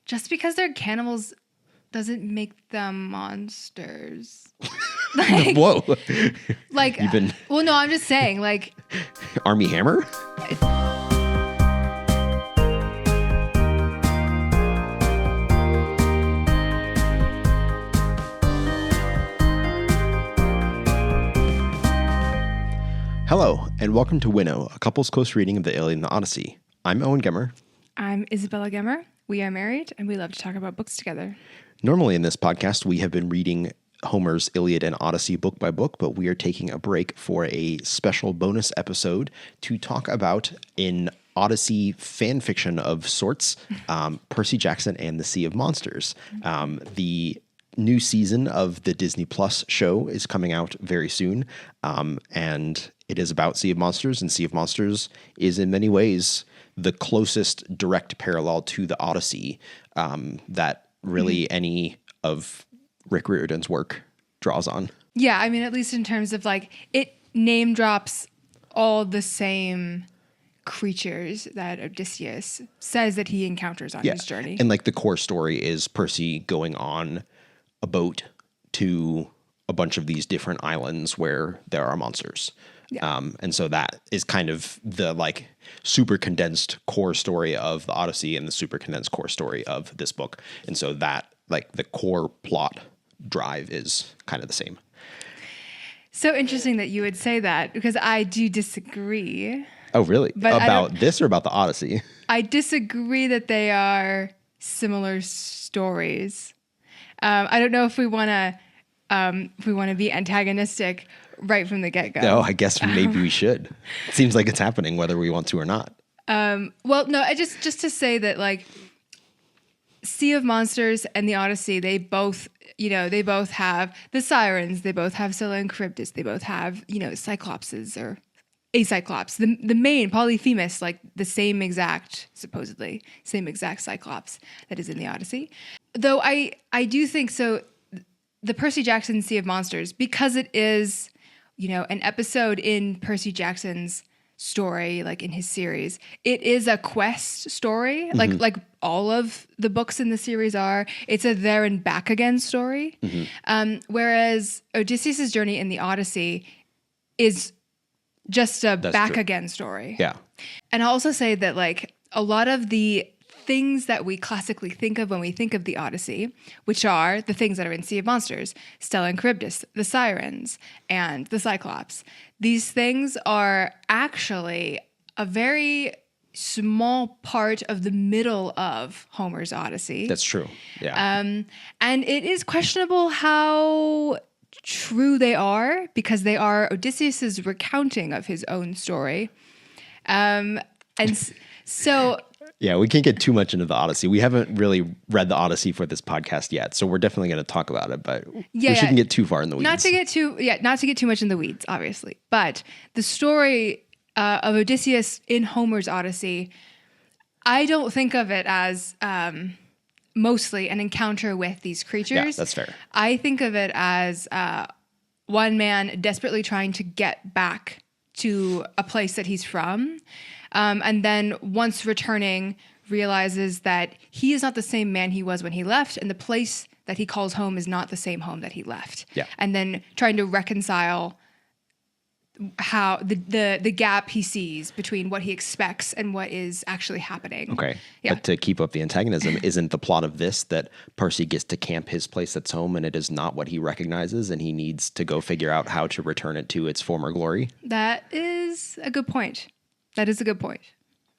Just because they're cannibals doesn't make them monsters. Whoa. Like, well, no, I'm just saying, like... Army Hammer? Hello, and welcome to WINNOW, a couple's close reading of the Iliad and the Odyssey. I'm Owen Gemmer. I'm Isabella Gemmer. We are married, and we love to talk about books together. Normally in this podcast, we have been reading Homer's Iliad and Odyssey book by book, but we are taking a break for a special bonus episode to talk about an Odyssey fan fiction of sorts, Percy Jackson and the Sea of Monsters. The new season of the Disney Plus show is coming out very soon, and it is about Sea of Monsters, and Sea of Monsters is in many ways the closest direct parallel to the Odyssey that really any of Rick Riordan's work draws on. Yeah, I mean, at least in terms of like, it name drops all the same creatures that Odysseus says that he encounters on his journey. And like the core story is Percy going on a boat to a bunch of these different islands where there are monsters. Yeah. And so that is kind of the like super condensed core story of the Odyssey and the super condensed core story of this book. And so that like the core plot drive is kind of the same. So interesting that you would say that, because I do disagree. Oh, really? But about this or about the Odyssey? I disagree that they are similar stories. I don't know if we want to be antagonistic right from the get-go. No, I guess maybe we should. It seems like it's happening whether we want to or not. Well, no, just to say that like Sea of Monsters and the Odyssey, they both have the Sirens, they both have Scylla and Charybdis, they both have, Cyclopses or a Cyclops. The main Polyphemus, like supposedly same exact Cyclops that is in the Odyssey. Though I do think so. The Percy Jackson Sea of Monsters, because it is, an episode in Percy Jackson's story, like in his series, it is a quest story, like all of the books in the series are. It's a there and back again story. Whereas Odysseus' journey in the Odyssey is just a back again story. Yeah. And I'll also say that like a lot of the things that we classically think of when we think of the Odyssey, which are the things that are in Sea of Monsters, Scylla and Charybdis, the Sirens, and the Cyclops. These things are actually a very small part of the middle of Homer's Odyssey. That's true. Yeah. And it is questionable how true they are, because they are Odysseus's recounting of his own story. And so... Yeah, we can't get too much into the Odyssey. We haven't really read the Odyssey for this podcast yet, so we're definitely going to talk about it, but we shouldn't get too far in the weeds. Not to get too much in the weeds, obviously. But the story of Odysseus in Homer's Odyssey, I don't think of it as mostly an encounter with these creatures. Yeah, that's fair. I think of it as one man desperately trying to get back to a place that he's from. And then once returning, realizes that he is not the same man he was when he left, and the place that he calls home is not the same home that he left. Yeah. And then trying to reconcile how the gap he sees between what he expects and what is actually happening. Okay. Yeah. But to keep up the antagonism, isn't the plot of this that Percy gets to camp his place that's home and it is not what he recognizes, and he needs to go figure out how to return it to its former glory? That is a good point. That is a good point.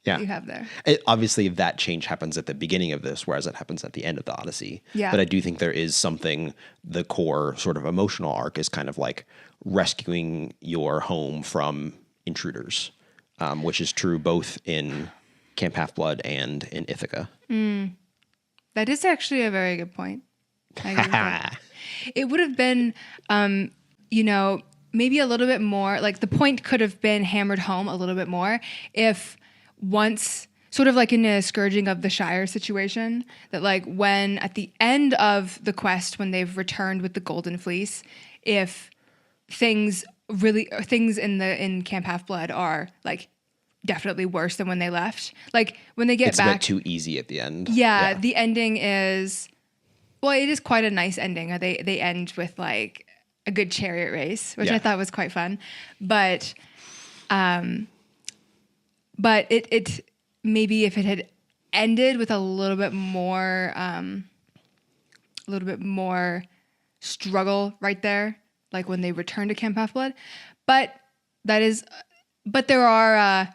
Yeah. You have there. Obviously, that change happens at the beginning of this, whereas it happens at the end of the Odyssey. Yeah. But I do think there is something, the core sort of emotional arc is kind of like rescuing your home from intruders, which is true both in Camp Half-Blood and in Ithaca. That is actually a very good point. I agree with that. It would have been, maybe a little bit more, like the point could have been hammered home a little bit more if once, sort of like in a Scourging of the Shire situation, that like when at the end of the quest, when they've returned with the Golden Fleece, if things in Camp Half-Blood are like definitely worse than when they left. Like when they get It's back, a bit too easy at the end. yeah, the ending is, well, it is quite a nice ending. They end with like a good chariot race, which I thought was quite fun. But it maybe if it had ended with a little bit more struggle right there, like when they return to Camp Half-Blood. But there are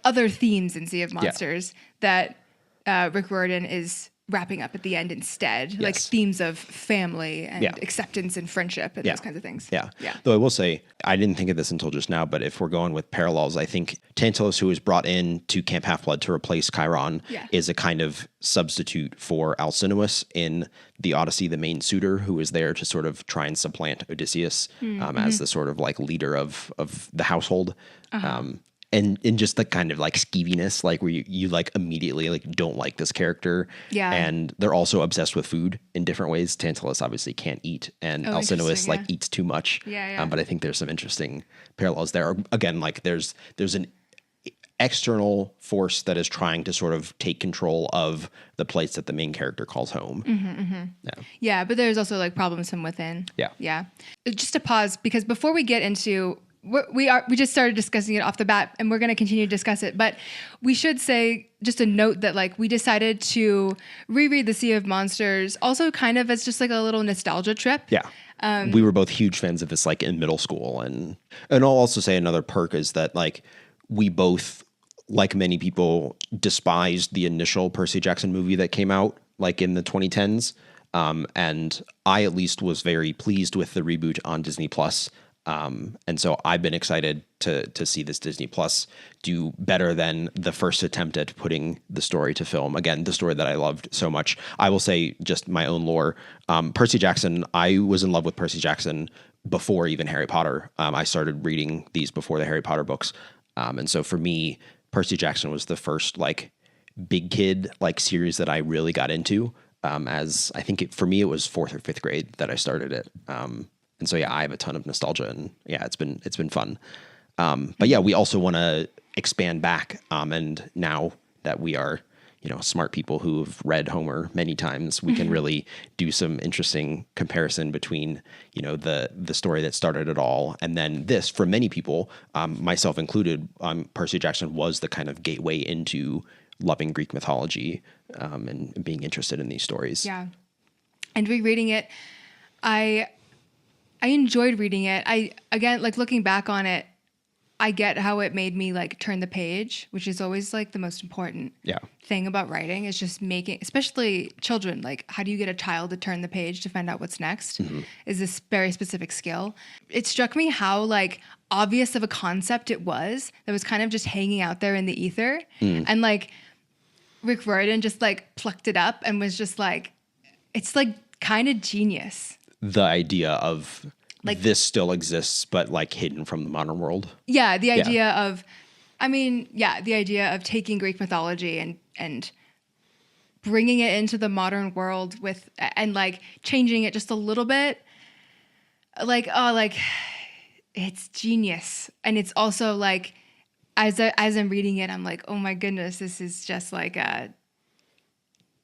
other themes in Sea of Monsters that Rick Riordan is wrapping up at the end instead, like themes of family and acceptance and friendship and those kinds of things. Yeah. Though I will say, I didn't think of this until just now, but if we're going with parallels, I think Tantalus, who was brought in to Camp Half-Blood to replace Chiron, is a kind of substitute for Alcinous in the Odyssey, the main suitor, who is there to sort of try and supplant Odysseus as the sort of like leader of the household. And in just the kind of like skeeviness, like where you like immediately like don't like this character. Yeah. And they're also obsessed with food in different ways. Tantalus obviously can't eat, and Alcinous like eats too much. Yeah. But I think there's some interesting parallels there. Again, like there's an external force that is trying to sort of take control of the place that the main character calls home. Yeah, but there's also like problems from within. Yeah. Just to pause, because before we get into we just started discussing it off the bat, and we're going to continue to discuss it. But we should say just a note that like we decided to reread the Sea of Monsters, also kind of as just like a little nostalgia trip. Yeah, we were both huge fans of this like in middle school, and I'll also say another perk is that like we both, like many people, despised the initial Percy Jackson movie that came out like in the 2010s, and I at least was very pleased with the reboot on Disney Plus. And so I've been excited to see this Disney Plus do better than the first attempt at putting the story to film. Again, the story that I loved so much. I will say just my own lore. Percy Jackson, I was in love with Percy Jackson before even Harry Potter. I started reading these before the Harry Potter books. And so for me, Percy Jackson was the first like big kid like series that I really got into. As I think for me, it was 4th or 5th grade that I started it. And so, yeah, I have a ton of nostalgia, and yeah, it's been fun. But yeah, we also want to expand back. And now that we are, smart people who have read Homer many times, we can really do some interesting comparison between, the story that started it all. And then this, for many people, myself included, Percy Jackson was the kind of gateway into loving Greek mythology and being interested in these stories. Yeah. And rereading it, I enjoyed reading it. Again, like looking back on it, I get how it made me like turn the page, which is always like the most important thing about writing, is just making, especially children, like how do you get a child to turn the page to find out what's next is this very specific skill. It struck me how like obvious of a concept it was that was kind of just hanging out there in the ether. And like Rick Riordan just like plucked it up and was just like, it's like kind of genius. The idea of like this still exists, but like hidden from the modern world. Yeah. The idea of, the idea of taking Greek mythology and bringing it into the modern world and like changing it just a little bit. Like, it's genius. And it's also like, as I'm reading it, I'm like, oh my goodness, this is just like a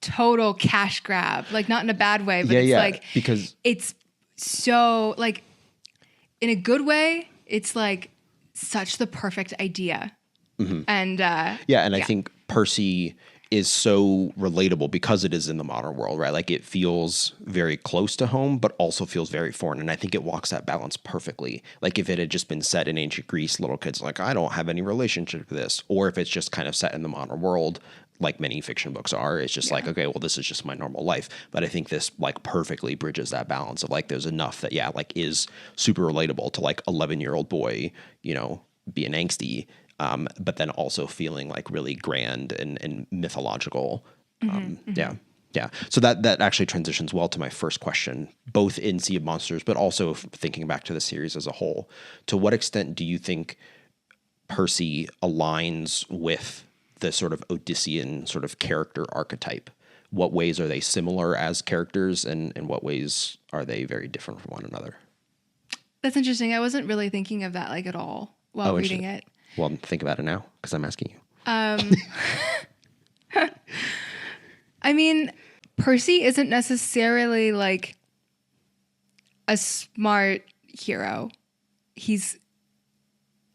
total cash grab, like not in a bad way, but it's like, because it's so like in a good way, it's like such the perfect idea. And I think Percy is so relatable because it is in the modern world, right? Like it feels very close to home, but also feels very foreign. And I think it walks that balance perfectly. Like if it had just been set in ancient Greece, little kids like, I don't have any relationship with this. Or if it's just kind of set in the modern world, like many fiction books are, it's just like, okay, well, this is just my normal life. But I think this like perfectly bridges that balance of like, there's enough that, like is super relatable to like 11-year-old boy, being angsty, but then also feeling like really grand and mythological. Yeah. So that actually transitions well to my first question, both in Sea of Monsters, but also thinking back to the series as a whole. To what extent do you think Percy aligns with the sort of Odyssean sort of character archetype? What ways are they similar as characters, and in what ways are they very different from one another? That's interesting. I wasn't really thinking of that like at all while reading it. Well, think about it now because I'm asking you. I mean, Percy isn't necessarily like a smart hero. He's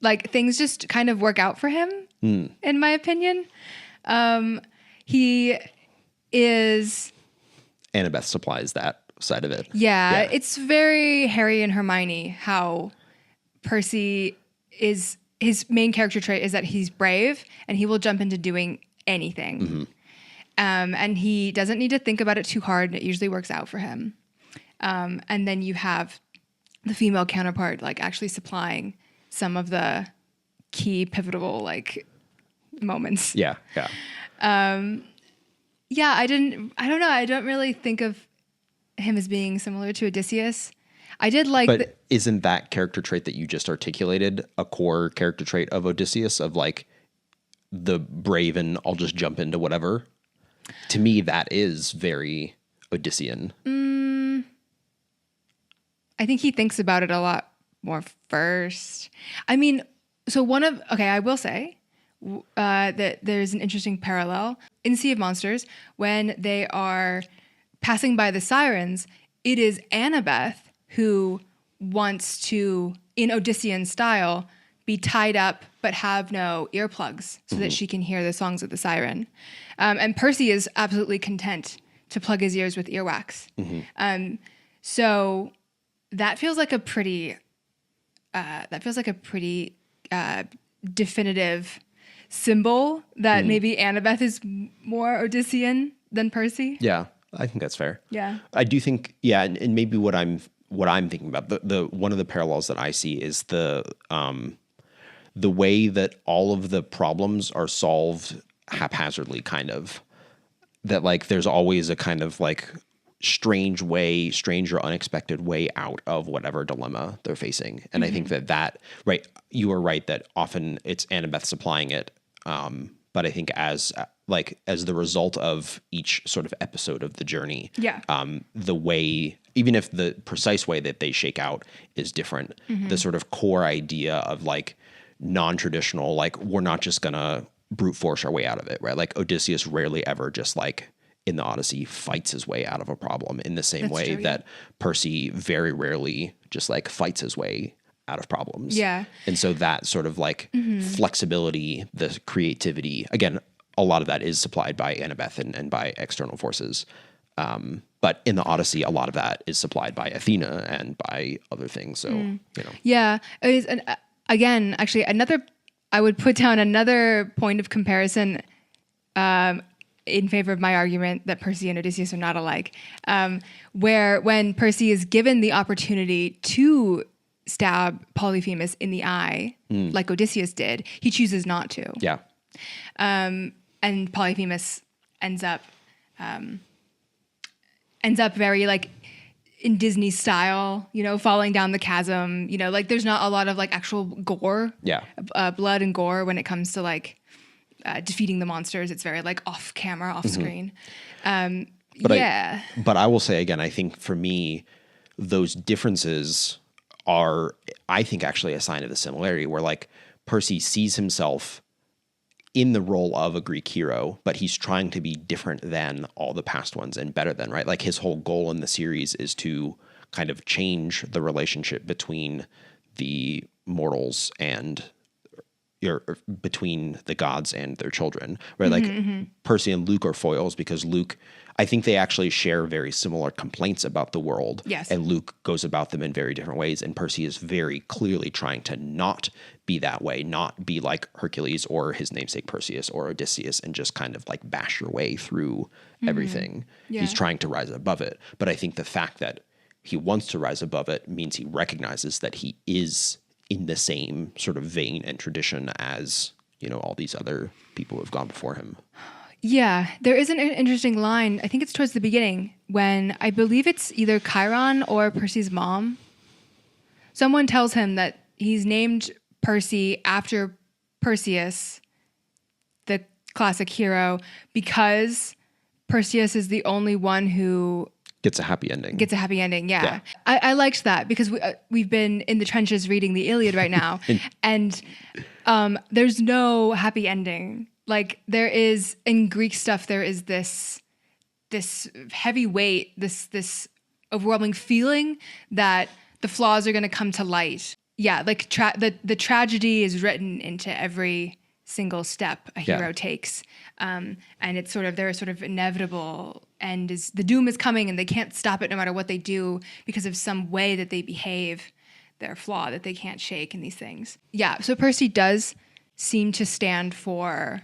like, things just kind of work out for him, in my opinion. He is... Annabeth supplies that side of it. Yeah, it's very Harry and Hermione how Percy is... His main character trait is that he's brave and he will jump into doing anything. And he doesn't need to think about it too hard, and it usually works out for him. And then you have the female counterpart, like actually supplying some of the key pivotal like moments. Yeah. Yeah, I don't know. I don't really think of him as being similar to Odysseus. I did like... But isn't that character trait that you just articulated a core character trait of Odysseus, of like the brave and I'll just jump into whatever? To me, that is very Odyssean. I think he thinks about it a lot more first. I mean, so I will say that there's an interesting parallel. In Sea of Monsters, when they are passing by the Sirens, it is Annabeth who wants to, in Odyssean style, be tied up but have no earplugs so that she can hear the songs of the siren. And Percy is absolutely content to plug his ears with earwax. So that feels like a pretty definitive symbol that maybe Annabeth is more Odyssean than Percy. Yeah, I think that's fair. Yeah. I do think, and maybe what I'm thinking about, the one of the parallels that I see is the way that all of the problems are solved haphazardly, kind of. That like there's always a kind of like strange or unexpected way out of whatever dilemma they're facing. And I think that right, you are right that often it's Annabeth supplying it. But I think as the result of each sort of episode of the journey, the way, even if the precise way that they shake out is different, the sort of core idea of like non-traditional, like we're not just gonna brute force our way out of it, right? Like Odysseus rarely ever just like in the Odyssey fights his way out of a problem in the same way that Percy very rarely just like fights his way out of problems. Yeah. And so that sort of like flexibility, the creativity, again, a lot of that is supplied by Annabeth and by external forces. But in the Odyssey, a lot of that is supplied by Athena and by other things. So, you know. Yeah. Again, actually, I would put down another point of comparison in favor of my argument that Percy and Odysseus are not alike, where when Percy is given the opportunity to stab Polyphemus in the eye, like Odysseus did, he chooses not to. Yeah. And Polyphemus ends up very like in Disney style, you know, falling down the chasm, you know, like there's not a lot of like actual gore, blood and gore when it comes to like defeating the monsters. It's very like off camera, off screen. But I will say again, I think for me, those differences are, I think, actually a sign of the similarity where like Percy sees himself in the role of a Greek hero, but he's trying to be different than all the past ones and better than, right? Like his whole goal in the series is to kind of change the relationship between the mortals and between the gods and their children, right? Like Percy and Luke are foils because Luke, I think they actually share very similar complaints about the world. Yes. And Luke goes about them in very different ways. And Percy is very clearly trying to not be that way, not be like Hercules or his namesake Perseus or Odysseus and just kind of like bash your way through everything. Yeah. He's trying to rise above it. But I think the fact that he wants to rise above it means he recognizes that he is in the same sort of vein and tradition as, you know, all these other people who have gone before him. Yeah, there is an interesting line. I think it's towards the beginning when I believe it's either Chiron or Percy's mom. Someone tells him that he's named Percy after Perseus, the classic hero, because Perseus is the only one who gets a happy ending. Gets a happy ending, yeah. I liked that because we've been in the trenches reading the Iliad right now, and there's no happy ending. Like there is in Greek stuff, there is this heavy weight, this overwhelming feeling that the flaws are going to come to light. Yeah, like the tragedy is written into every single step a hero takes, and it's sort of their sort of inevitable end is the doom is coming, and they can't stop it no matter what they do because of some way that they behave, their flaw that they can't shake in these things. Yeah, so Percy does seem to stand for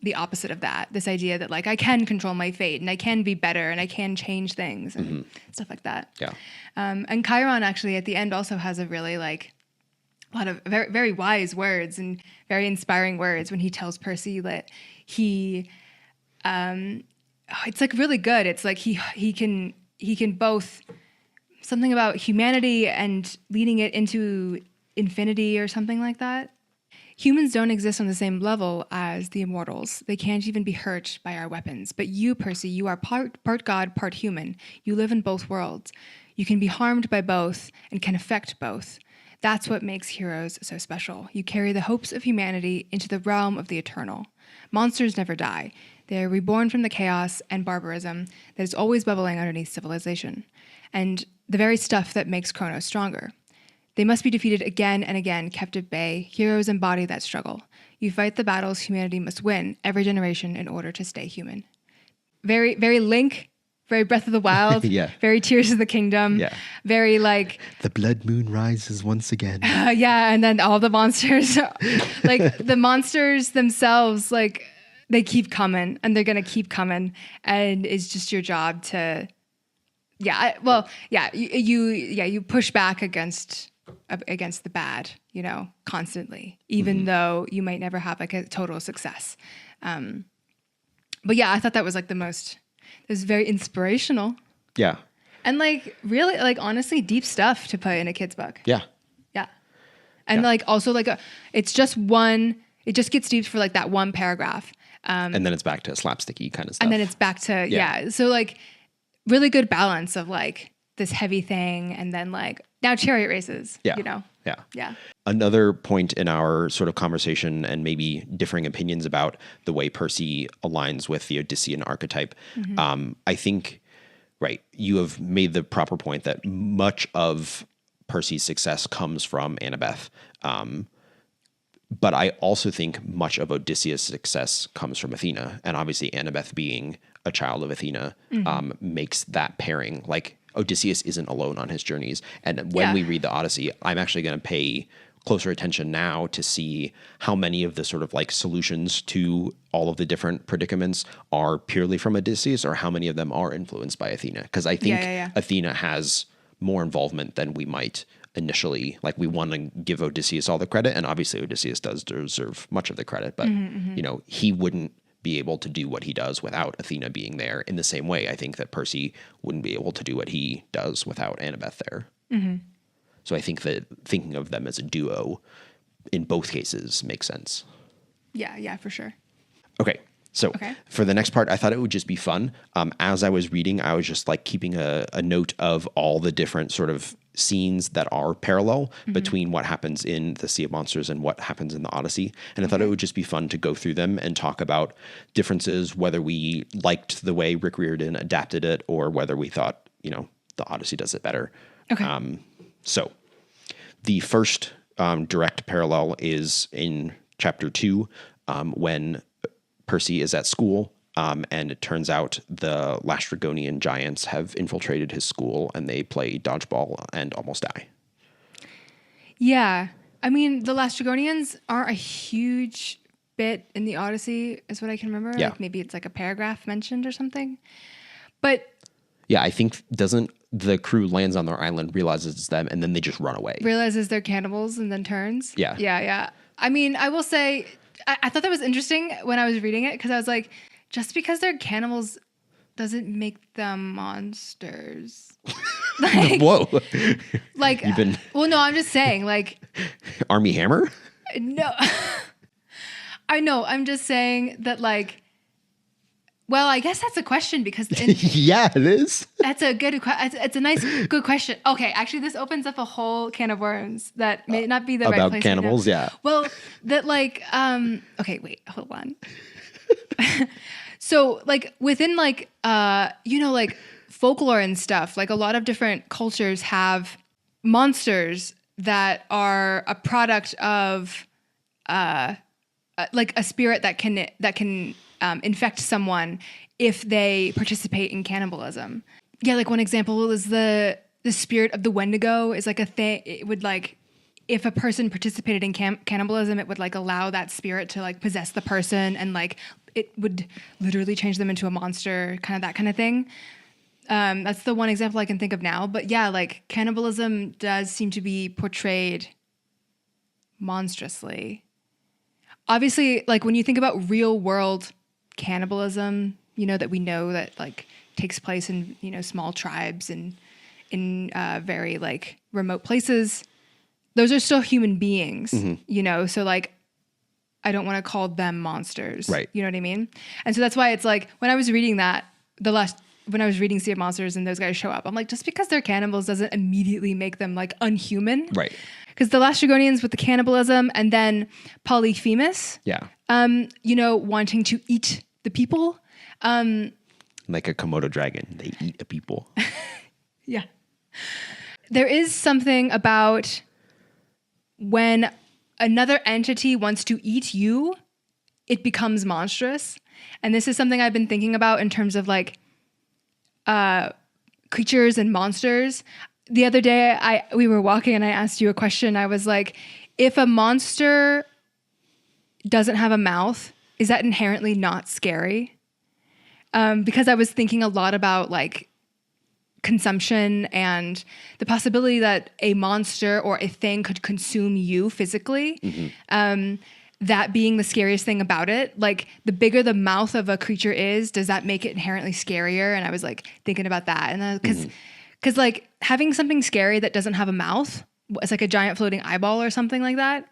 the opposite of that. This idea that like I can control my fate and I can be better and I can change things and stuff like that. Yeah. And Chiron actually at the end also has a really like a lot of very, very wise words and very inspiring words when he tells Percy that he, it's like really good. It's like he can both something about humanity and leading it into infinity or something like that. Humans don't exist on the same level as the immortals. They can't even be hurt by our weapons. But you, Percy, you are part god, part human. You live in both worlds. You can be harmed by both and can affect both. That's what makes heroes so special. You carry the hopes of humanity into the realm of the eternal. Monsters never die. They are reborn from the chaos and barbarism that is always bubbling underneath civilization, and the very stuff that makes Kronos stronger. They must be defeated again and again, kept at bay. Heroes embody that struggle. You fight the battles humanity must win every generation in order to stay human. Very, very Link, very Breath of the Wild, very Tears of the Kingdom, very like... The blood moon rises once again. And then all the monsters, like the monsters themselves, like they keep coming and they're going to keep coming. And it's just your job to, you push back against the bad, constantly, even though you might never have like a total success. But yeah, I thought that was like it was very inspirational. Yeah. And like really, like honestly, deep stuff to put in a kid's book. Yeah. Yeah. And like also like it just gets deep for like that one paragraph. And then it's back to slapsticky kind of stuff. And then it's back to, So like really good balance of like this heavy thing and then like now chariot races, Yeah. Another point in our sort of conversation and maybe differing opinions about the way Percy aligns with the Odyssean archetype. I think, you have made the proper point that much of Percy's success comes from Annabeth. But I also think much of Odysseus' success comes from Athena. And obviously Annabeth being a child of Athena makes that pairing like Odysseus isn't alone on his journeys. And when we read the Odyssey, I'm actually going to pay closer attention now to see how many of the sort of like solutions to all of the different predicaments are purely from Odysseus or how many of them are influenced by Athena. Because I think Athena has more involvement than we might initially. Like we want to give Odysseus all the credit, and obviously Odysseus does deserve much of the credit, but he wouldn't be able to do what he does without Athena being there in the same way. I think that Percy wouldn't be able to do what he does without Annabeth there. So I think that thinking of them as a duo in both cases makes sense. Yeah, for sure. Okay. So for the next part, I thought it would just be fun. As I was reading, I was just like keeping a note of all the different sort of scenes that are parallel between what happens in the Sea of Monsters and what happens in the Odyssey. And I thought it would just be fun to go through them and talk about differences, whether we liked the way Rick Riordan adapted it or whether we thought, the Odyssey does it better. Okay. So the first direct parallel is in chapter 2 when Percy is at school, and it turns out the Leastrygonian giants have infiltrated his school and they play dodgeball and almost die. Yeah. I mean, the Leastrygonians are a huge bit in the Odyssey, is what I can remember. Yeah. Like maybe it's like a paragraph mentioned or something. But yeah, I think the crew lands on their island, realizes it's them, and then they just run away. Realizes they're cannibals and then turns. Yeah. Yeah. I mean, I will say, I thought that was interesting when I was reading it because I was like, just because they're cannibals doesn't make them monsters. Like, whoa. Like, well, no, I'm just saying, like. Army Hammer? No. I know. I'm just saying that, like, Well, I guess that's a question because Yeah, it is. that's a good it's a nice good question. Okay, actually this opens up a whole can of worms that may not be the right About place cannibals, right now. yeah. Well, that like okay, wait, hold on. So like within like like folklore and stuff, like a lot of different cultures have monsters that are a product of like a spirit that can infect someone if they participate in cannibalism. Yeah, like one example is the spirit of the Wendigo is like a thing. It would like if a person participated in cannibalism, it would like allow that spirit to like possess the person and like it would literally change them into a monster, kind of that kind of thing. That's the one example I can think of now. But yeah, like cannibalism does seem to be portrayed monstrously. Obviously, like when you think about real world cannibalism, that we know that like takes place in, small tribes and in very like remote places, those are still human beings, So like, I don't want to call them monsters. Right. You know what I mean? And so that's why it's like, when I was reading that, when I was reading Sea of Monsters and those guys show up, I'm like, just because they're cannibals doesn't immediately make them like unhuman. Right. Because the Leastrygonians with the cannibalism and then Polyphemus, wanting to eat the people. Like a Komodo dragon. They eat a people. Yeah. There is something about when another entity wants to eat you, it becomes monstrous. And this is something I've been thinking about in terms of like creatures and monsters. The other day we were walking and I asked you a question. I was like, if a monster doesn't have a mouth, is that inherently not scary? Because I was thinking a lot about like consumption and the possibility that a monster or a thing could consume you physically. That being the scariest thing about it. Like the bigger the mouth of a creature is, does that make it inherently scarier? And I was like thinking about that. And because like having something scary that doesn't have a mouth, it's like a giant floating eyeball or something like that.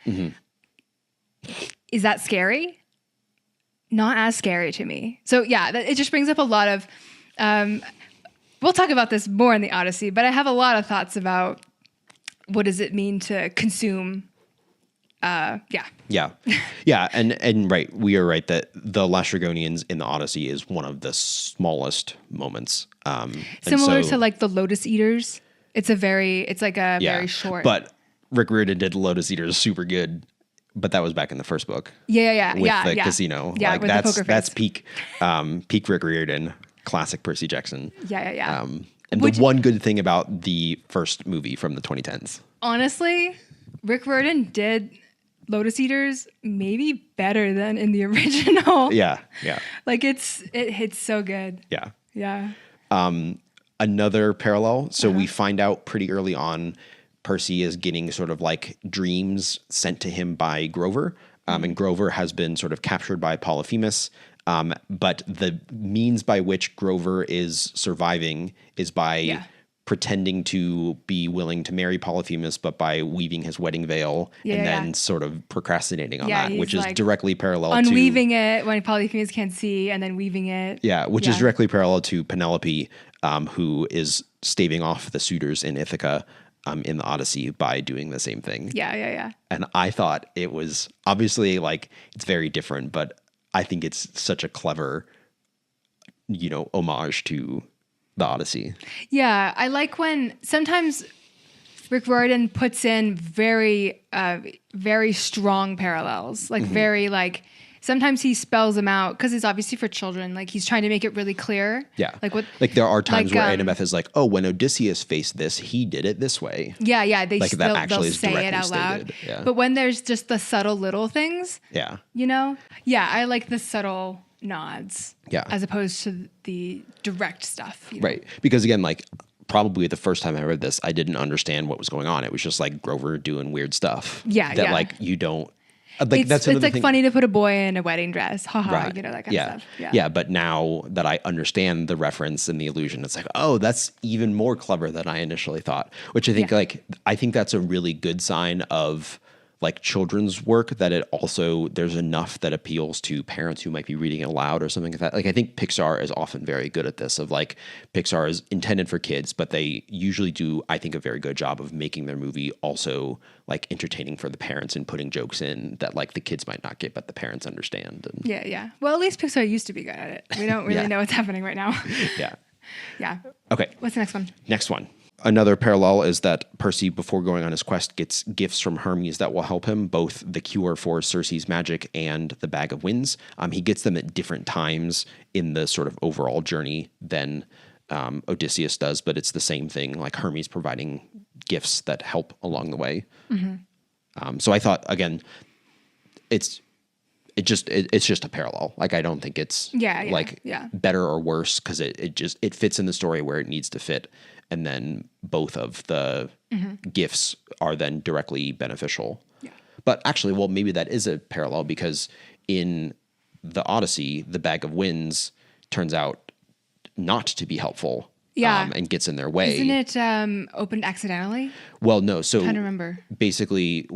Is that scary? Not as scary to me. So yeah, it just brings up a lot of, we'll talk about this more in the Odyssey, but I have a lot of thoughts about what does it mean to consume. Yeah. And right. We are right that the Leastrygonians in the Odyssey is one of the smallest moments. Similar to like the Lotus Eaters. It's like a very short. But Rick Riordan did Lotus Eaters super good. But that was back in the first book. With the casino. Yeah, like with that's peak Rick Riordan, classic Percy Jackson. Yeah. And the one good thing about the first movie from the 2010s. Honestly, Rick Riordan did Lotus Eaters maybe better than in the original. Yeah. Like it hits so good. Yeah. Another parallel. So we find out pretty early on Percy is getting sort of like dreams sent to him by Grover. And Grover has been sort of captured by Polyphemus. But the means by which Grover is surviving is by pretending to be willing to marry Polyphemus, but by weaving his wedding veil and then sort of procrastinating on that, which is like directly parallel to unweaving it when Polyphemus can't see and then weaving it. Yeah, which is directly parallel to Penelope, who is staving off the suitors in Ithaca in the Odyssey by doing the same thing. Yeah. And I thought it was obviously like it's very different, but I think it's such a clever, homage to the Odyssey. Yeah, I like when sometimes Rick Riordan puts in very, very strong parallels, like very like. Sometimes he spells them out because it's obviously for children. Like he's trying to make it really clear. Yeah. Like there are times where Annabeth is like, oh, when Odysseus faced this, he did it this way. Yeah. They'll say it out loud. Yeah. But when there's just the subtle little things. Yeah. Yeah, I like the subtle nods. Yeah. As opposed to the direct stuff. Right. Because again, like probably the first time I read this, I didn't understand what was going on. It was just like Grover doing weird stuff. Yeah. That like you don't. Like it's like thing. Funny to put a boy in a wedding dress, haha, right. That kind of stuff. Yeah, but now that I understand the reference and the allusion, it's like, oh, that's even more clever than I initially thought. Which I think, I think that's a really good sign of like children's work that it also, there's enough that appeals to parents who might be reading it aloud or something like that. Like I think Pixar is often very good at this, of like Pixar is intended for kids, but they usually do, I think, a very good job of making their movie also like entertaining for the parents and putting jokes in that like the kids might not get, but the parents understand. And Yeah. Well, at least Pixar used to be good at it. We don't really know what's happening right now. yeah. Yeah. Okay. What's the next one? Next one. Another parallel is that Percy, before going on his quest, gets gifts from Hermes that will help him, both the cure for Circe's magic and the bag of winds. He gets them at different times in the sort of overall journey than Odysseus does, but it's the same thing, like Hermes providing gifts that help along the way. So I thought, again, it's just a parallel. Like I don't think it's better or worse, because it fits in the story where it needs to fit. And then both of the gifts are then directly beneficial. Yeah. But actually, well, maybe that is a parallel, because in the Odyssey, the bag of winds turns out not to be helpful. And gets in their way. Isn't it opened accidentally? Well, no. So I'm trying to remember. Basically,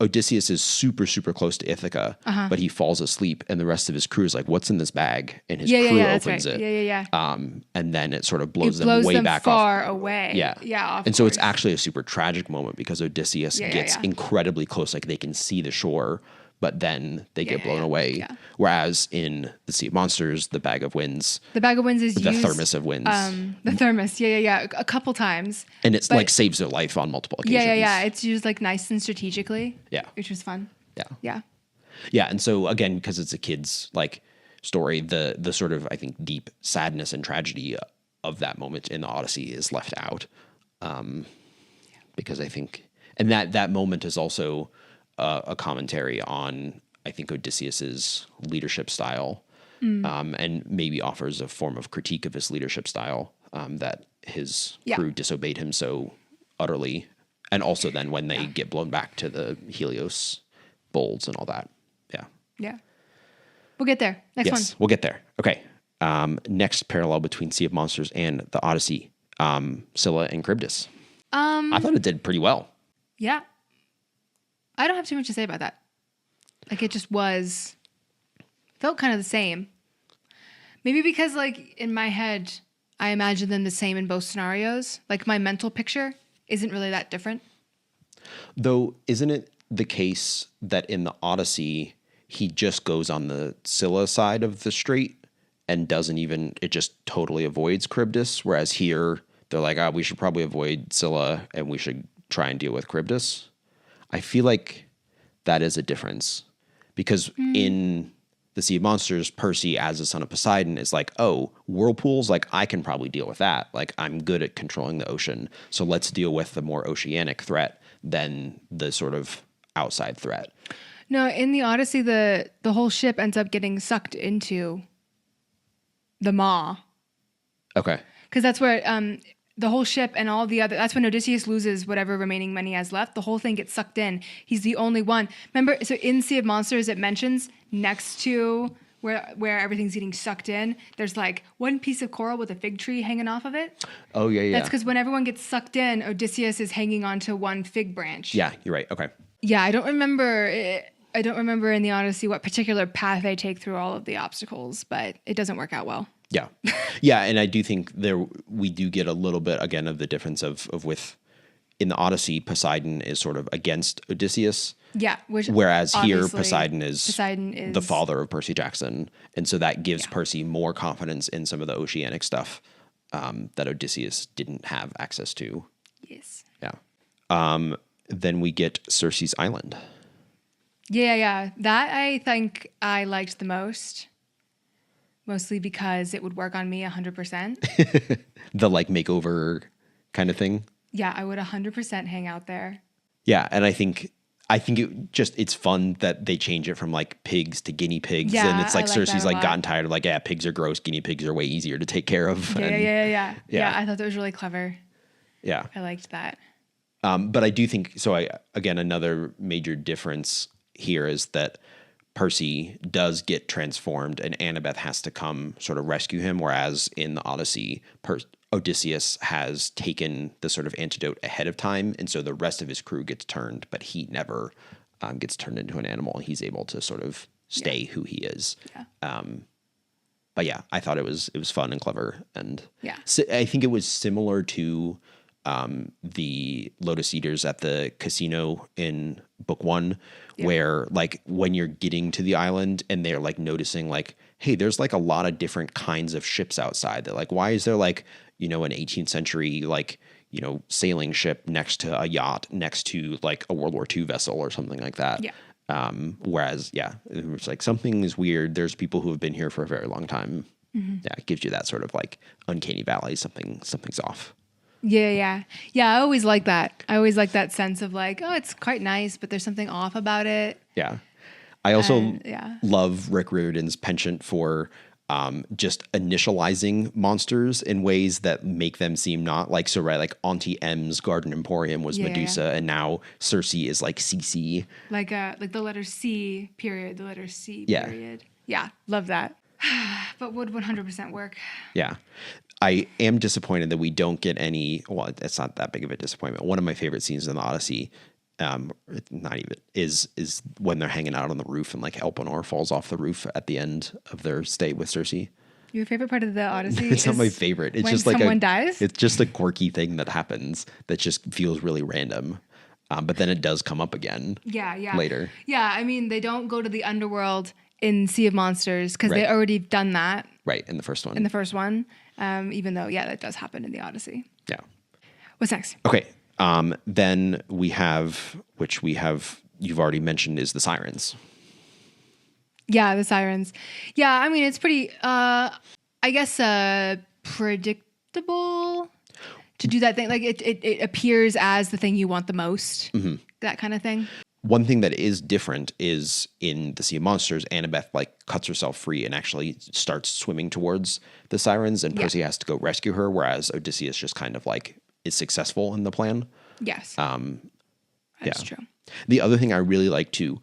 Odysseus is super, super close to Ithaca, but he falls asleep, and the rest of his crew is like, "What's in this bag?" And his crew opens it. Yeah. And then it sort of blows them way back far off. away. Yeah. And so it's actually a super tragic moment, because Odysseus gets incredibly close, like they can see the shore, but then they get blown away. Yeah. Whereas in the Sea of Monsters, the bag of winds, is the used, thermos of winds, the thermos, a couple times, and it's like saves their life on multiple occasions. It's used like nice and strategically. Yeah, which was fun. Yeah. And so again, because it's a kid's like story, the sort of, I think, deep sadness and tragedy of that moment in the Odyssey is left out, because I think, and that moment is also a commentary on, I think, Odysseus's leadership style, and maybe offers a form of critique of his leadership style, that his crew disobeyed him so utterly, and also then when they get blown back to the Helios bowls and all that. Yeah. We'll get there. Next one. We'll get there. Okay. Next parallel between Sea of Monsters and the Odyssey, Scylla and Charybdis. I thought it did pretty well. Yeah. I don't have too much to say about that. Like, it just felt kind of the same. Maybe because, like, in my head, I imagine them the same in both scenarios. Like, my mental picture isn't really that different. Though, isn't it the case that in the Odyssey, he just goes on the Scylla side of the strait and it just totally avoids Charybdis? Whereas here, they're like, we should probably avoid Scylla and we should try and deal with Charybdis. I feel like that is a difference, because in the Sea of Monsters, Percy, as the son of Poseidon, is like, whirlpools, like I can probably deal with that. Like I'm good at controlling the ocean. So let's deal with the more oceanic threat than the sort of outside threat. No, in the Odyssey, the whole ship ends up getting sucked into the maw. Okay. Because that's where the whole ship and all the other, that's when Odysseus loses whatever remaining money he has left. The whole thing gets sucked in. He's the only one. Remember, so in Sea of Monsters, it mentions next to where everything's getting sucked in, there's like one piece of coral with a fig tree hanging off of it. Oh, yeah. That's because when everyone gets sucked in, Odysseus is hanging onto one fig branch. Yeah, you're right. Okay. Yeah, I don't remember in the Odyssey what particular path they take through all of the obstacles, but it doesn't work out well. Yeah. Yeah. And I do think we do get a little bit, again, of the difference of with, in the Odyssey, Poseidon is sort of against Odysseus. Yeah. Whereas here, Poseidon is the father of Percy Jackson. And so that gives Percy more confidence in some of the oceanic stuff that Odysseus didn't have access to. Yes. Yeah. Then we get Circe's Island. Yeah. That I think I liked the most. Mostly because it would work on me 100%. The like makeover kind of thing. Yeah, I would 100% hang out there. Yeah, and I think it's fun that they change it from like pigs to guinea pigs, and it's like Circe's like gotten tired of like, pigs are gross, guinea pigs are way easier to take care of. Yeah. I thought that was really clever. Yeah, I liked that. But I do think so. Another major difference here is that Percy does get transformed and Annabeth has to come sort of rescue him, whereas in the Odyssey, Odysseus has taken the sort of antidote ahead of time, and so the rest of his crew gets turned, but he never gets turned into an animal. He's able to sort of stay who he is. Yeah. But yeah, I thought it was fun and clever, and Yeah. I think it was similar to the Lotus Eaters at the casino in book 1, where like when you're getting to the island and they're like noticing like, hey, there's like a lot of different kinds of ships outside. That like, why is there like, you know, an 18th century like, you know, sailing ship next to a yacht next to like a World War II vessel or something like that. Yeah. Whereas, yeah, it's like something is weird. There's people who have been here for a very long time. Mm-hmm. Yeah, it gives you that sort of like uncanny valley. Something's off. Yeah. I always like that. I always like that sense of like, oh, it's quite nice, but there's something off about it. Yeah. I also love Rick Riordan's penchant for just initializing monsters in ways that make them seem not like, so right, like Auntie M's Garden Emporium was Medusa, and now Circe is like CC. Like the letter C period, the letter C period. Yeah, love that. But would 100% work. Yeah. I am disappointed that we don't get any, well, it's not that big of a disappointment. One of my favorite scenes in the Odyssey, not even, is when they're hanging out on the roof and like Elpenor falls off the roof at the end of their stay with Circe. Your favorite part of the Odyssey it's not my favorite. It's when just like someone dies? It's just a quirky thing that happens that just feels really random. But then it does come up again later. Yeah, I mean, they don't go to the underworld in Sea of Monsters because they already done that. Right, in the first one. Even though, that does happen in the Odyssey. Yeah. What's next? Okay. Then we have, which you've already mentioned, is the Sirens. Yeah, the Sirens. Yeah, I mean, it's pretty, I guess, predictable to do that thing. Like, it appears as the thing you want the most, that kind of thing. One thing that is different is in the Sea of Monsters, Annabeth like cuts herself free and actually starts swimming towards the Sirens, and Percy has to go rescue her, whereas Odysseus just kind of like is successful in the plan. Yes. That's true. The other thing I really like too,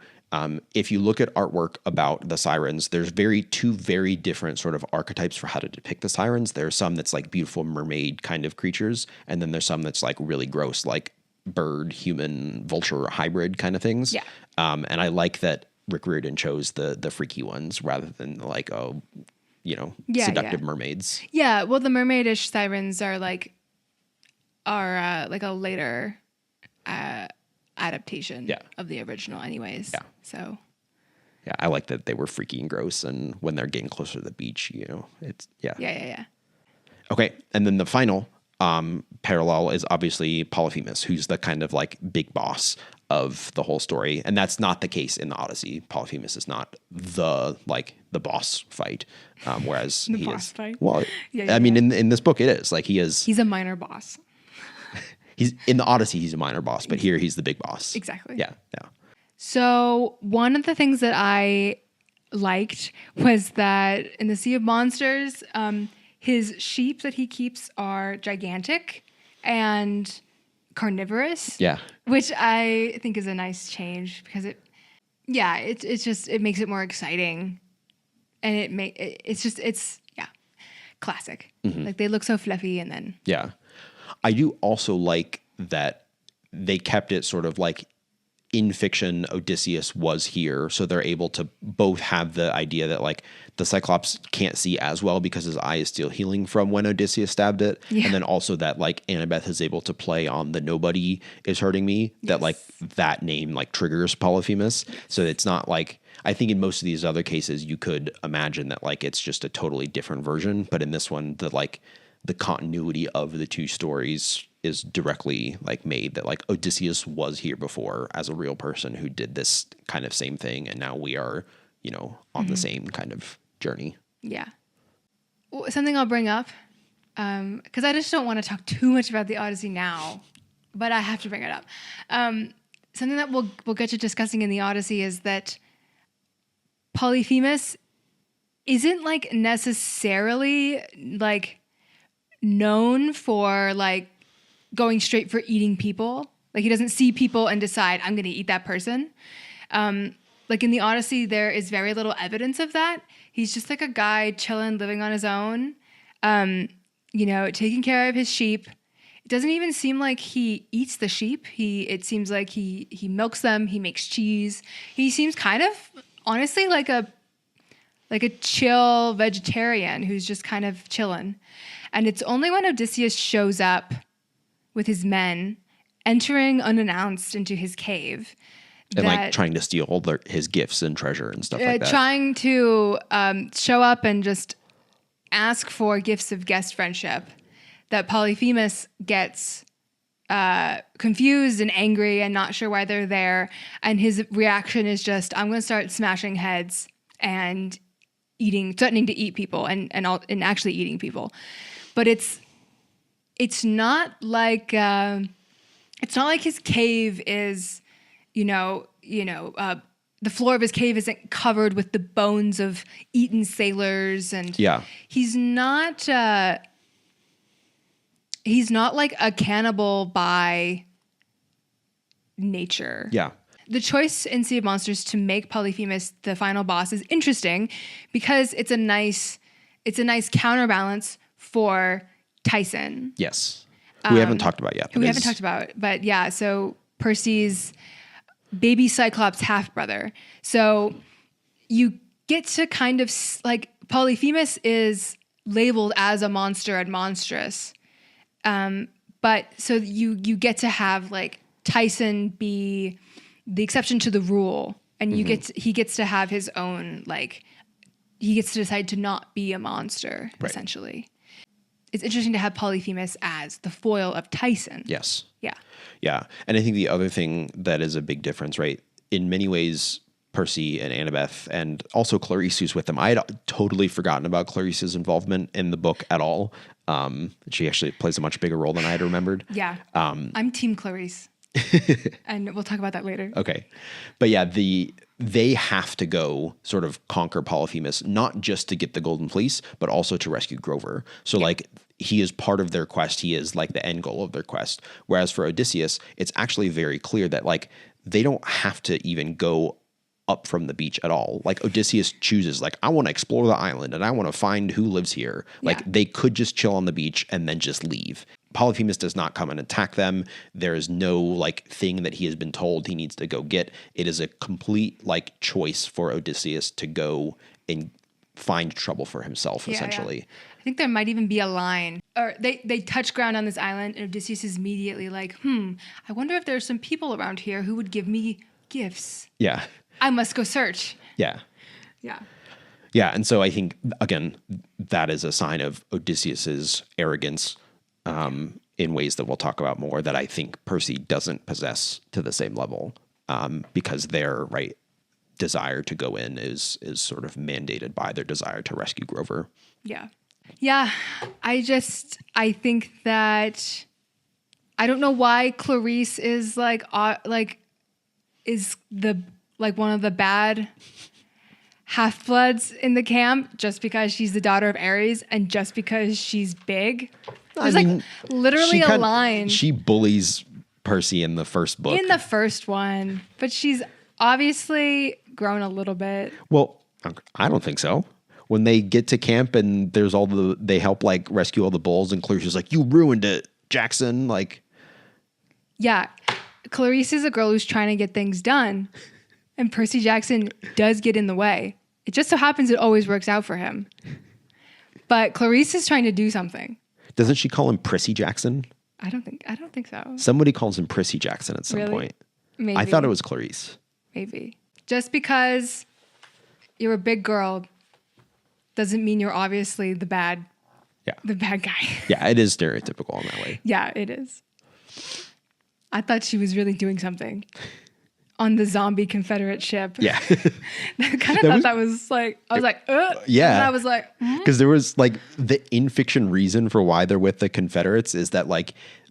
if you look at artwork about the Sirens, there's two very different sort of archetypes for how to depict the Sirens. There's some that's like beautiful mermaid kind of creatures, and then there's some that's like really gross, like bird, human, vulture hybrid kind of things. Yeah. And I like that Rick Riordan chose the freaky ones rather than like, seductive mermaids. Yeah. Well, the mermaidish Sirens are like a later adaptation of the original anyways. Yeah. So. Yeah. I like that they were freaky and gross. And when they're getting closer to the beach, it's, Yeah. Okay. And then the final parallel is obviously Polyphemus, who's the kind of like big boss of the whole story. And that's not the case in the Odyssey. Polyphemus is not the boss fight. Whereas the boss fight. Well, I mean, in this book it is like he's a minor boss. He's in the Odyssey, he's a minor boss, but here he's the big boss. Exactly. Yeah. So one of the things that I liked was that in the Sea of Monsters, his sheep that he keeps are gigantic and carnivorous. Yeah. Which I think is a nice change because it makes it more exciting. And it's classic. Mm-hmm. Like they look so fluffy and then. Yeah. I do also like that they kept it sort of like in fiction, Odysseus was here, so they're able to both have the idea that like the Cyclops can't see as well because his eye is still healing from when Odysseus stabbed it, and then also that like Annabeth is able to play on the nobody is hurting me, that like that name like triggers Polyphemus, so it's not like, I think in most of these other cases you could imagine that like it's just a totally different version, but in this one the continuity of the two stories is directly like made that like Odysseus was here before as a real person who did this kind of same thing. And now we are, on the same kind of journey. Yeah. Something I'll bring up, because I just don't want to talk too much about the Odyssey now, but I have to bring it up. Something that we'll get to discussing in the Odyssey is that Polyphemus isn't like necessarily like known for like going straight for eating people. Like he doesn't see people and decide I'm going to eat that person. Like in the Odyssey, there is very little evidence of that. He's just like a guy chilling, living on his own. taking care of his sheep. It doesn't even seem like he eats the sheep. It seems like he milks them. He makes cheese. He seems kind of honestly like a chill vegetarian who's just kind of chilling. And it's only when Odysseus shows up with his men, entering unannounced into his cave, and like trying to steal all his gifts and treasure and stuff like that. Trying to show up and just ask for gifts of guest friendship, that Polyphemus gets confused and angry and not sure why they're there. And his reaction is just, I'm going to start smashing heads and threatening to eat people and actually eating people. But it's not like his cave is, the floor of his cave isn't covered with the bones of eaten sailors, and he's not like a cannibal by nature. Yeah. The choice in Sea of Monsters to make Polyphemus the final boss is interesting because it's a nice counterbalance for Tyson. Yes. Who we haven't talked about yet. But yeah, so Percy's baby Cyclops half-brother. So you get to kind of like Polyphemus is labeled as a monster and monstrous. But so you get to have like Tyson be the exception to the rule, and he gets to have his own, like, he gets to decide to not be a monster, essentially. It's interesting to have Polyphemus as the foil of Tyson. Yes. Yeah. Yeah. And I think the other thing that is a big difference, right? In many ways, Percy and Annabeth and also Clarisse, who's with them. I had totally forgotten about Clarisse's involvement in the book at all. She actually plays a much bigger role than I had remembered. Yeah. I'm Team Clarisse. And we'll talk about that later. Okay. But yeah, they have to go sort of conquer Polyphemus, not just to get the Golden Fleece, but also to rescue Grover. So like he is part of their quest. He is like the end goal of their quest. Whereas for Odysseus, it's actually very clear that like they don't have to even go up from the beach at all. Like Odysseus chooses, like, I want to explore the island and I want to find who lives here. Like they could just chill on the beach and then just leave. Polyphemus does not come and attack them. There is no like thing that he has been told he needs to go get. It is a complete like choice for Odysseus to go and find trouble for himself, essentially. Yeah. I think there might even be a line, or they touch ground on this island, and Odysseus is immediately like, I wonder if there's some people around here who would give me gifts. Yeah. I must go search. Yeah. Yeah. Yeah. And so I think, again, that is a sign of Odysseus's arrogance in ways that we'll talk about more, that I think Percy doesn't possess to the same level, because their desire to go in is sort of mandated by their desire to rescue Grover. Yeah. Yeah. I think that I don't know why Clarisse is is one of the bad half-bloods in the camp, just because she's the daughter of Ares and just because she's big. There's literally a line. She bullies Percy in the first book. In the first one. But she's obviously grown a little bit. Well, I don't think so. When they get to camp and there's they help rescue all the bulls, and Clarisse's like, you ruined it, Jackson. Yeah. Clarisse is a girl who's trying to get things done. And Percy Jackson does get in the way. It just so happens it always works out for him. But Clarisse is trying to do something. Doesn't she call him Percy Jackson? I don't think so. Somebody calls him Percy Jackson at some point. Maybe. I thought it was Clarisse. Maybe. Just because you're a big girl doesn't mean you're obviously the bad guy. Yeah, it is stereotypical in that way. Yeah, it is. I thought she was really doing something on the zombie Confederate ship. Yeah. I kind of thought that was I was like, yeah. And I was like, because there was the in-fiction reason for why they're with the Confederates is that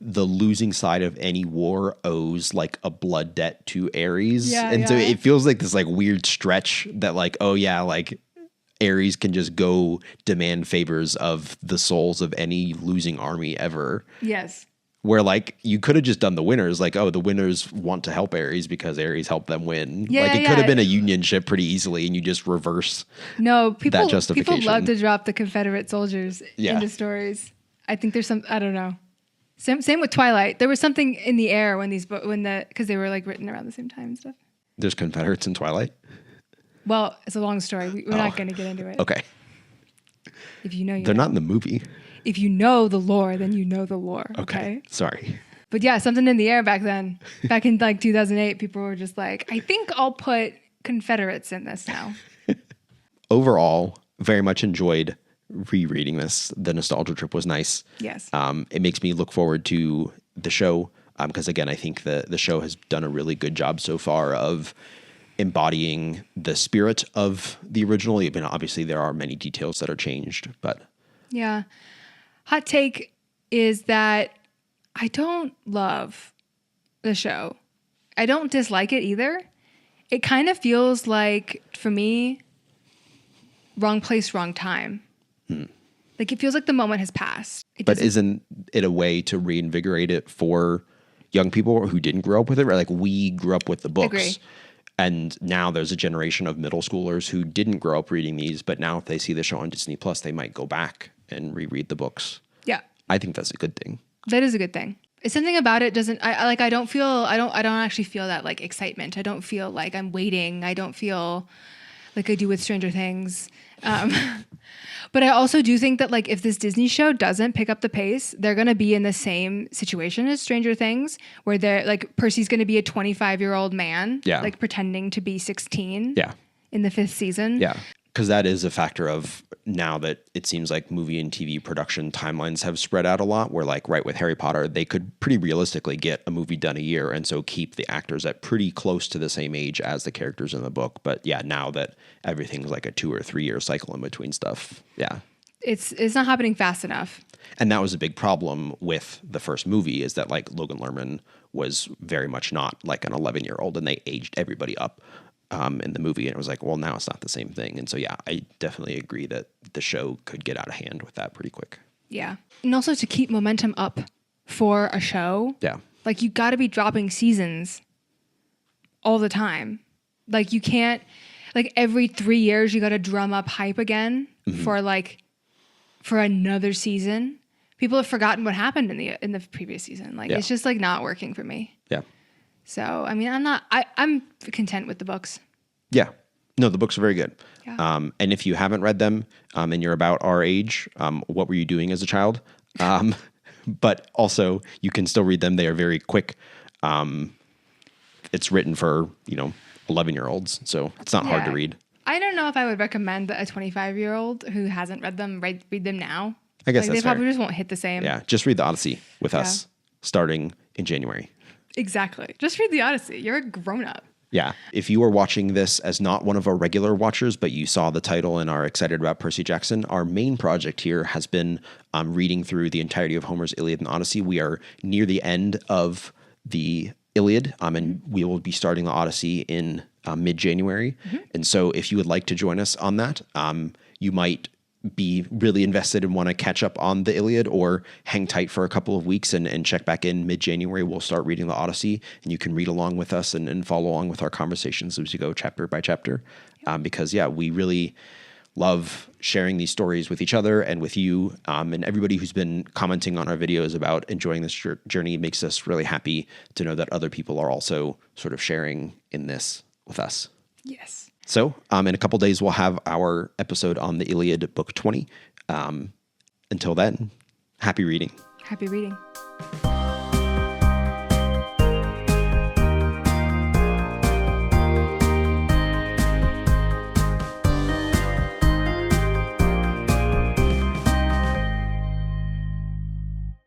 the losing side of any war owes a blood debt to Ares. Yeah, and so it feels like this weird stretch that Ares can just go demand favors of the souls of any losing army ever. Yes. Where you could have just done the winners, the winners want to help Ares because Ares helped them win. It could have been a Union ship pretty easily, and you just reverse that justification. People love to drop the Confederate soldiers into stories. I think there's some, I don't know. Same with Twilight. There was something in the air when because they were like written around the same time and stuff. There's Confederates in Twilight? Well, it's a long story. We're not going to get into it. Okay. If you know, they're not in the movie. If you know the lore, then you know the lore. Okay. Sorry. But yeah, something in the air back then. Back in like 2008, people were just like, I think I'll put Confederates in this now. Overall, very much enjoyed rereading this. The nostalgia trip was nice. Yes. It makes me look forward to the show because, again, I think the show has done a really good job so far of embodying the spirit of the original. Even obviously, there are many details that are changed, but yeah. Hot take is that I don't love the show. I don't dislike it either. It kind of feels like, for me, wrong place, wrong time. Like it feels like the moment has passed. But isn't it a way to reinvigorate it for young people who didn't grow up with it? Right? Like we grew up with the books. Agree. And now there's a generation of middle schoolers who didn't grow up reading these, but now if they see the show on Disney Plus, they might go back and reread the books. Yeah. I think that's a good thing. That is a good thing. It's something about it I don't actually feel that like excitement. I don't feel like I'm waiting. I don't feel like I do with Stranger Things. But I also do think that like if this Disney show doesn't pick up the pace, they're going to be in the same situation as Stranger Things, where they're like Percy's going to be a 25-year-old man, like pretending to be 16 in the 5th season. Yeah. Because that is a factor of now that it seems like movie and TV production timelines have spread out a lot, where like right with Harry Potter, they could pretty realistically get a movie done a year and so keep the actors at pretty close to the same age as the characters in the book. But yeah, now that everything's like a 2 or 3 year cycle in between stuff. Yeah. It's not happening fast enough. And that was a big problem with the first movie, is that like Logan Lerman was very much not like an 11-year-old, and they aged everybody up in the movie, and it was like, well, now it's not the same thing. And so, yeah, I definitely agree that the show could get out of hand with that pretty quick. Yeah. And also to keep momentum up for a show. Yeah. Like you got to be dropping seasons all the time. Like you can't, like every 3 years, you got to drum up hype again for another season. People have forgotten what happened in the previous season. Like it's just like not working for me. Yeah. So, I mean, I'm content with the books. Yeah. No, the books are very good. Yeah. And if you haven't read them and you're about our age, what were you doing as a child? But also you can still read them. They are very quick. It's written for, 11-year-olds. So it's not hard to read. I don't know if I would recommend that a 25-year-old who hasn't read them read them now. I guess they probably just won't hit the same. Yeah. Just read the Odyssey with us starting in January. Exactly. Just read the Odyssey. You're a grown-up. Yeah. If you are watching this as not one of our regular watchers, but you saw the title and are excited about Percy Jackson, our main project here has been reading through the entirety of Homer's Iliad and Odyssey. We are near the end of the Iliad, and we will be starting the Odyssey in mid-January. And so if you would like to join us on that, you might be really invested and want to catch up on the Iliad, or hang tight for a couple of weeks and check back in mid-January. We'll start reading the Odyssey, and you can read along with us and follow along with our conversations as we go chapter by chapter. Because we really love sharing these stories with each other and with you, and everybody who's been commenting on our videos about enjoying this journey. Makes us really happy to know that other people are also sort of sharing in this with us. Yes. So in a couple days, we'll have our episode on the Iliad, book 20. Until then, happy reading. Happy reading.